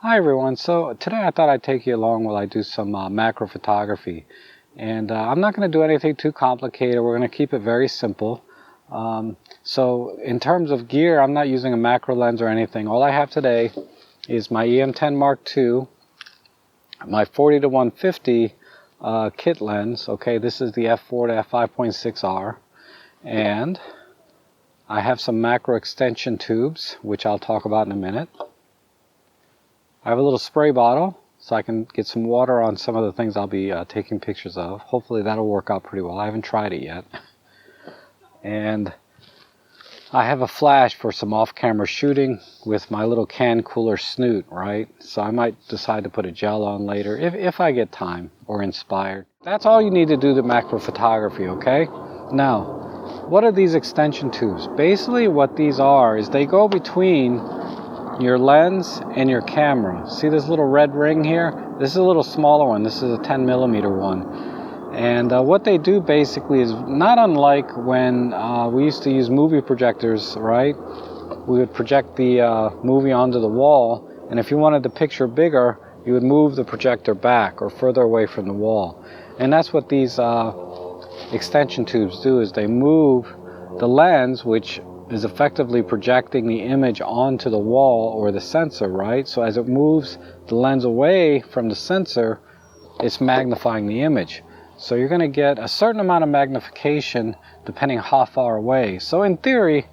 Hi everyone, so today I thought I'd take you along while I do some macro photography. And I'm not going to do anything too complicated, we're going to keep it very simple. So in terms of gear, I'm not using a macro lens or anything. All I have today is my EM10 Mark II, my 40 to 150 kit lens. Okay, this is the f4 to f5.6R. And I have some macro extension tubes, which I'll talk about in a minute. I have a little spray bottle so I can get some water on some of the things I'll be taking pictures of. Hopefully that'll work out pretty well. I haven't tried it yet. And I have a flash for some off-camera shooting with my little can cooler snoot, right? So I might decide to put a gel on later if I get time or inspired. That's all you need to do to macro photography, okay? Now, what are these extension tubes? Basically what these are is they go between your lens and your camera. See this little red ring here? This is a little smaller one. This is a 10 millimeter one. And what they do basically is not unlike when we used to use movie projectors, right? We would project the movie onto the wall, and if you wanted the picture bigger, you would move the projector back or further away from the wall. And that's what these extension tubes do, is they move the lens, which is effectively projecting the image onto the wall or the sensor, right? So as it moves the lens away from the sensor, it's magnifying the image. So you're going to get a certain amount of magnification depending how far away. So in theory,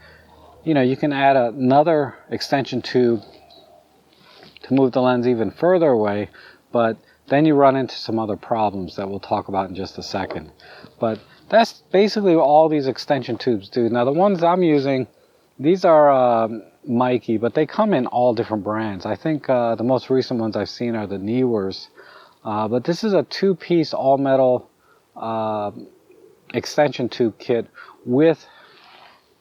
you know, you can add another extension tube to move the lens even further away, but then you run into some other problems that we'll talk about in just a second. But that's basically all these extension tubes do. Now the ones I'm using, these are Mikey, but they come in all different brands. I think the most recent ones I've seen are the Newers. But this is a two-piece all-metal extension tube kit with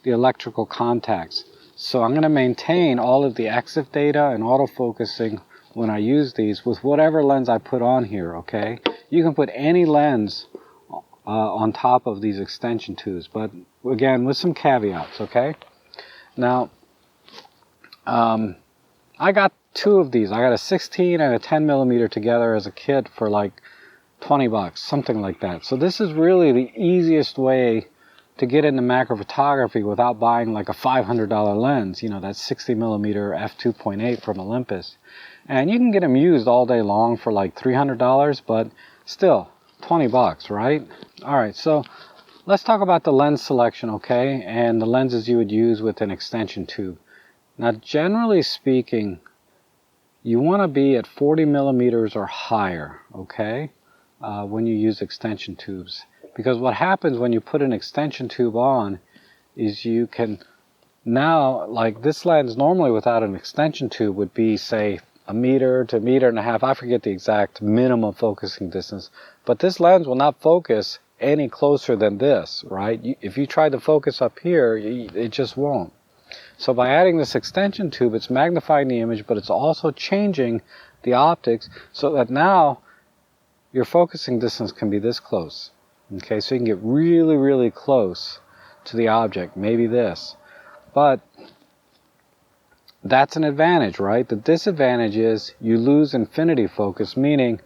the electrical contacts. So I'm going to maintain all of the EXIF data and autofocusing when I use these with whatever lens I put on here, okay? You can put any lens on top of these extension tubes, but again, with some caveats, okay? Now, I got two of these. I got a 16 and a 10 millimeter together as a kit for like 20 bucks, something like that. So this is really the easiest way to get into macro photography without buying like a $500 lens, you know, that 60 millimeter f2.8 from Olympus. And you can get them used all day long for like $300, but still 20 bucks, right? All right, so let's talk about the lens selection, okay, and the lenses you would use with an extension tube. Now, generally speaking, you want to be at 40 millimeters or higher, okay, when you use extension tubes. Because what happens when you put an extension tube on is you can now, like this lens normally without an extension tube would be, say, a meter to a meter and a half. I forget the exact minimum focusing distance, but this lens will not focus any closer than this, right? If you try to focus up here, it just won't. So by adding this extension tube, it's magnifying the image, but it's also changing the optics so that now your focusing distance can be this close. Okay, so you can get really, really close to the object, maybe this. But that's an advantage, right? The disadvantage is you lose infinity focus, meaning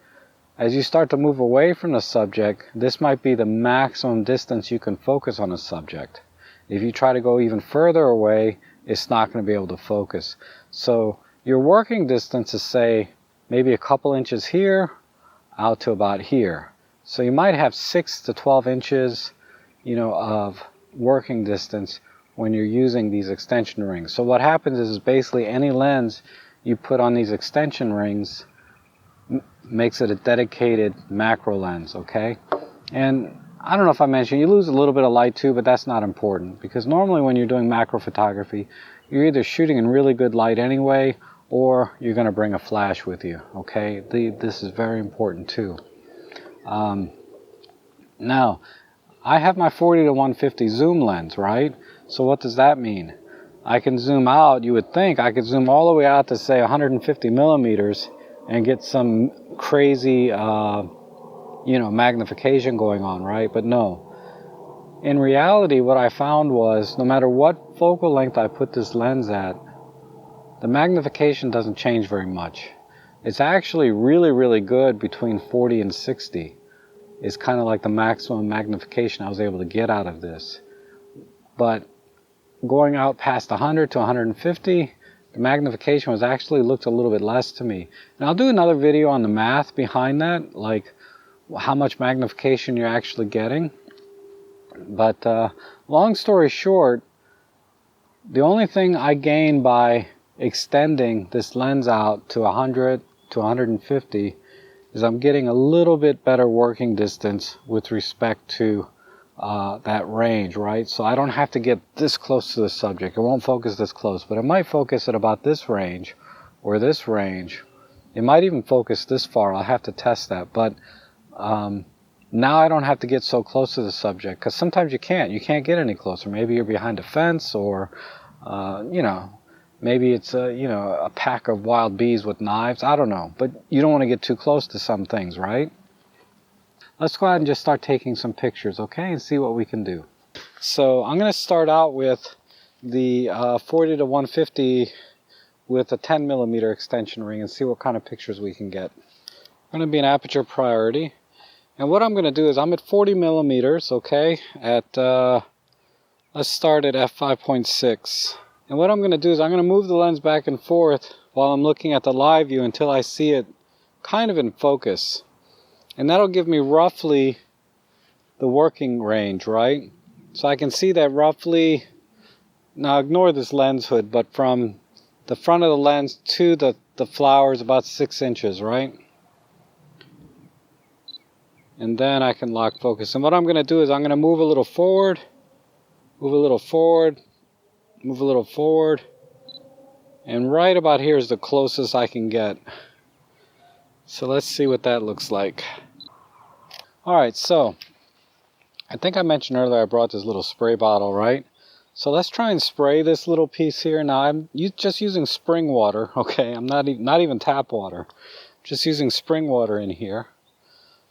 as you start to move away from the subject, this might be the maximum distance you can focus on a subject. If you try to go even further away, it's not going to be able to focus. So your working distance is, say, maybe a couple inches here out to about here. So you might have 6 to 12 inches, you know, of working distance when you're using these extension rings. So what happens is basically any lens you put on these extension rings makes it a dedicated macro lens, okay? And I don't know if I mentioned, you lose a little bit of light too, but that's not important, because normally when you're doing macro photography, you're either shooting in really good light anyway, or you're going to bring a flash with you, okay? This is very important too. Now, I have my 40 to 150 zoom lens, right? So what does that mean? I can zoom out, you would think I could zoom all the way out to, say, 150 millimeters and get some crazy, magnification going on, right? But no. In reality, what I found was no matter what focal length I put this lens at, the magnification doesn't change very much. It's actually really, really good between 40 and 60. It's kind of like the maximum magnification I was able to get out of this. But going out past 100 to 150, the magnification was actually looked a little bit less to me. And I'll do another video on the math behind that, like how much magnification you're actually getting. But long story short, the only thing I gain by extending this lens out to 100 to 150 is I'm getting a little bit better working distance with respect to that range, right? So I don't have to get this close to the subject. It won't focus this close, but it might focus at about this range or this range. It might even focus this far. I'll have to test that. But now I don't have to get so close to the subject, because sometimes you can't get any closer. Maybe you're behind a fence, or you know, maybe it's a pack of wild bees with knives. I don't know, but you don't want to get too close to some things, right? Let's go ahead and just start taking some pictures, okay, and see what we can do. So I'm going to start out with the 40 to 150 with a 10 millimeter extension ring and see what kind of pictures we can get. I'm going to be an aperture priority. And what I'm going to do is I'm at 40 millimeters, okay, at, let's start at f5.6. And what I'm going to do is I'm going to move the lens back and forth while I'm looking at the live view until I see it kind of in focus. And that'll give me roughly the working range, right? So I can see that roughly, now ignore this lens hood, but from the front of the lens to the flower is about 6 inches, right? And then I can lock focus. And what I'm going to do is I'm going to move a little forward, move a little forward, move a little forward. And right about here is the closest I can get. So let's see what that looks like. Alright, so I think I mentioned earlier I brought this little spray bottle, right? So let's try and spray this little piece here. Now I'm just using spring water, okay? I'm not even tap water. Just using spring water in here.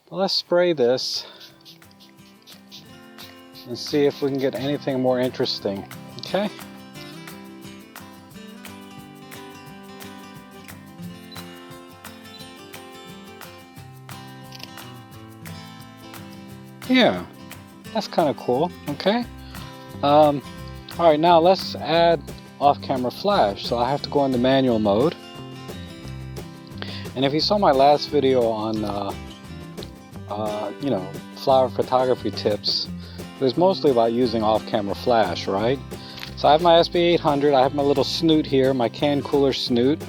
But let's spray this and see if we can get anything more interesting, okay? Yeah, that's kind of cool, okay? Alright, now let's add off-camera flash. So I have to go into manual mode. And if you saw my last video on, flower photography tips, it was mostly about using off-camera flash, right? So I have my SB800, I have my little snoot here, my can cooler snoot.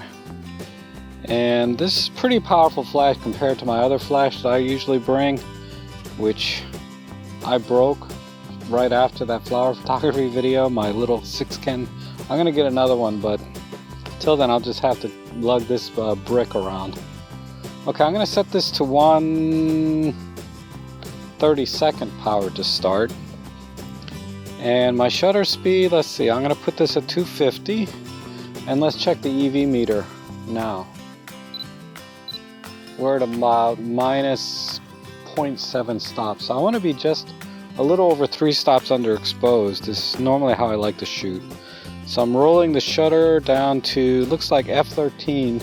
And this is pretty powerful flash compared to my other flash that I usually bring, which I broke right after that flower photography video, my little 6-can. I'm gonna get another one, but till then I'll just have to lug this brick around. Okay, I'm gonna set this to 1/32 power to start. And my shutter speed, let's see, I'm gonna put this at 250, and let's check the EV meter now. We're at about minus 0.7 stops. So I want to be just a little over 3 stops underexposed. This is normally how I like to shoot. So I'm rolling the shutter down to, looks like f13.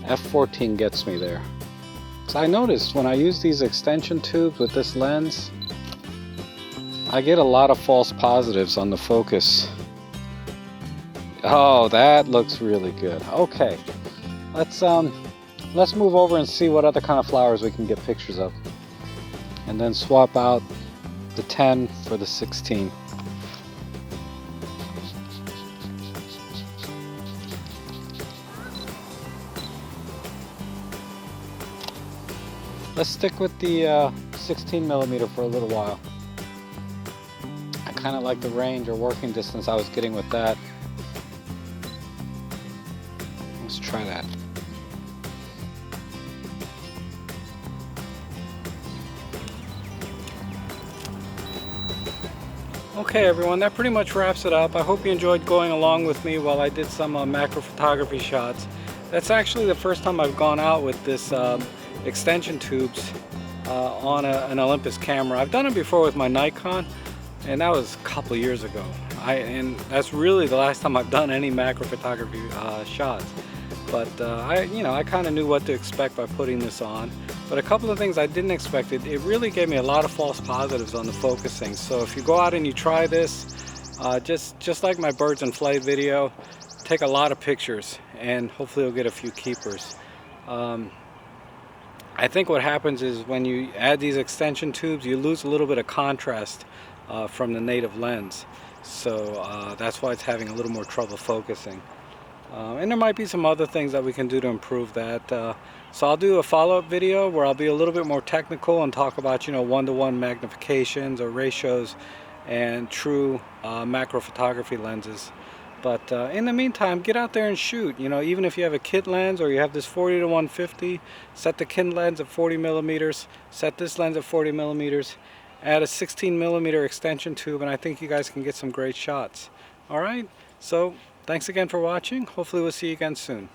f14 gets me there. So I noticed when I use these extension tubes with this lens, I get a lot of false positives on the focus. Oh, that looks really good. Okay, let's move over and see what other kind of flowers we can get pictures of. And then swap out the 10 for the 16. Let's stick with the 16 millimeter for a little while. I kind of like the range or working distance I was getting with that. Let's try that. Okay everyone, that pretty much wraps it up. I hope you enjoyed going along with me while I did some macro photography shots. That's actually the first time I've gone out with this extension tubes on an Olympus camera. I've done it before with my Nikon, and that was a couple of years ago. And that's really the last time I've done any macro photography shots. But I kind of knew what to expect by putting this on. But a couple of things I didn't expect, it really gave me a lot of false positives on the focusing. So if you go out and you try this, just like my birds in flight video, take a lot of pictures and hopefully you'll get a few keepers. I think what happens is when you add these extension tubes, you lose a little bit of contrast from the native lens. So that's why it's having a little more trouble focusing. And there might be some other things that we can do to improve that. So I'll do a follow-up video where I'll be a little bit more technical and talk about, one-to-one magnifications or ratios and true macro photography lenses. But in the meantime, get out there and shoot. Even if you have a kit lens or you have this 40 to 150, set the kit lens at 40 millimeters, set this lens at 40 millimeters, add a 16 millimeter extension tube, and I think you guys can get some great shots. All right, so thanks again for watching. Hopefully we'll see you again soon.